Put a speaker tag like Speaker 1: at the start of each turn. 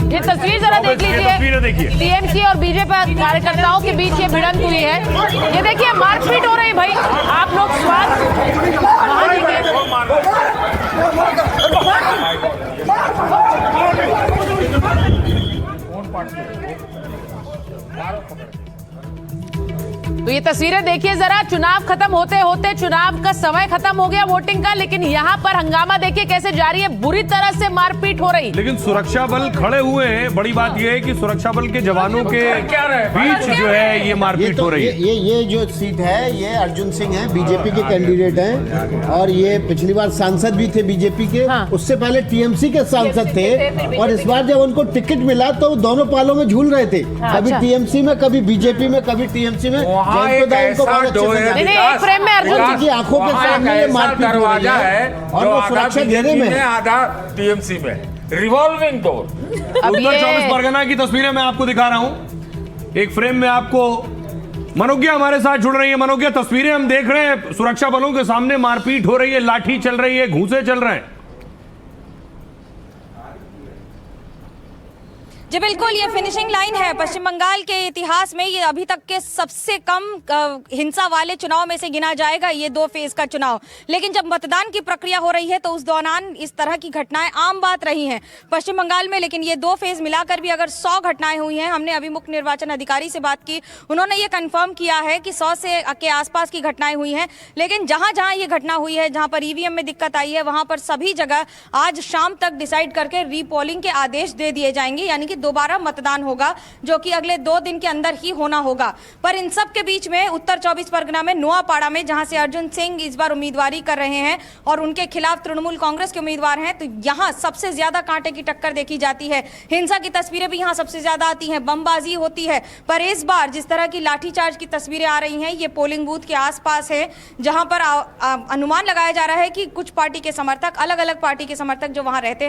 Speaker 1: ये तस्वीर जरा देख लीजिए, टीएमसी और बीजेपी कार्यकर्ताओं के बीच ये भिड़ंत हुई है। ये देखिए मारपीट हो रही भाई, आप लोग तो ये तस्वीरें देखिए जरा, चुनाव खत्म होते होते चुनाव का समय खत्म हो गया वोटिंग का, लेकिन यहाँ पर हंगामा देखिए कैसे जारी है, बुरी तरह से मारपीट हो रही।
Speaker 2: लेकिन सुरक्षा बल खड़े हुए हैं। बड़ी बात यह है कि सुरक्षा बल के जवानों के बीच जो है ये मारपीट हो रही है।
Speaker 3: ये जो सीट है ये अर्जुन सिंह है, बीजेपी के कैंडिडेट हैं और ये पिछली बार सांसद भी थे बीजेपी के। उससे पहले टीएमसी के सांसद थे और इस बार जब उनको टिकट मिला तो दोनों पालों में झूल रहे थे, कभी टीएमसी में, कभी बीजेपी में, कभी टीएमसी में।
Speaker 1: फ्रेम में अर्जुन
Speaker 3: की आंखों के सामने ये मारपीट हो रही है और वो सुरक्षा घेरे में,
Speaker 4: आधा टीएमसी में, रिवॉल्विंग डोर।
Speaker 2: उत्तर 24 परगना की तस्वीरें मैं आपको दिखा रहा हूं। एक फ्रेम में आपको मनोज्ञा हमारे साथ जुड़ रही है। मनोज्ञा, तस्वीरें हम देख रहे हैं, सुरक्षा बलों के सामने मारपीट हो रही है, लाठी चल रही है, घूंसे चल रहे हैं।
Speaker 5: जी बिल्कुल, ये फिनिशिंग लाइन है। पश्चिम बंगाल के इतिहास में ये अभी तक के सबसे कम हिंसा वाले चुनाव में से गिना जाएगा, ये 2 फेज का चुनाव। लेकिन जब मतदान की प्रक्रिया हो रही है तो उस दौरान इस तरह की घटनाएं आम बात रही हैं पश्चिम बंगाल में। लेकिन ये 2 फेज मिलाकर भी अगर 100 घटनाएं हुई हैं, हमने अभी मुख्य निर्वाचन अधिकारी से बात की, उन्होंने ये कंफर्म किया है कि 100 से के आसपास की घटनाएं हुई हैं। लेकिन जहां जहां ये घटना हुई है, जहां पर ईवीएम में दिक्कत आई है, वहां पर सभी जगह आज शाम तक डिसाइड करके रीपोलिंग के आदेश दे दिए जाएंगे, यानी कि दोबारा मतदान होगा जो कि अगले 2 दिन के अंदर ही होना होगा। पर इन सब के बीच में उत्तर 24 परगना में नोआपाड़ा में, जहां से अर्जुन सिंह इस बार उम्मीदवारी कर रहे हैं और उनके खिलाफ तृणमूल कांग्रेस के उम्मीदवार हैं, तो यहां सबसे ज्यादा कांटे की टक्कर देखी जाती है। हिंसा की तस्वीरें भी यहां सबसे ज्यादा आती हैं, बमबाजी होती है। पर इस बार जिस तरह की लाठीचार्ज की तस्वीरें आ रही हैं, ये पोलिंग बूथ के आसपास है, जहां पर अनुमान लगाया जा रहा है कि कुछ पार्टी के समर्थक, अलग अलग पार्टी के समर्थक जो वहां रहते हैं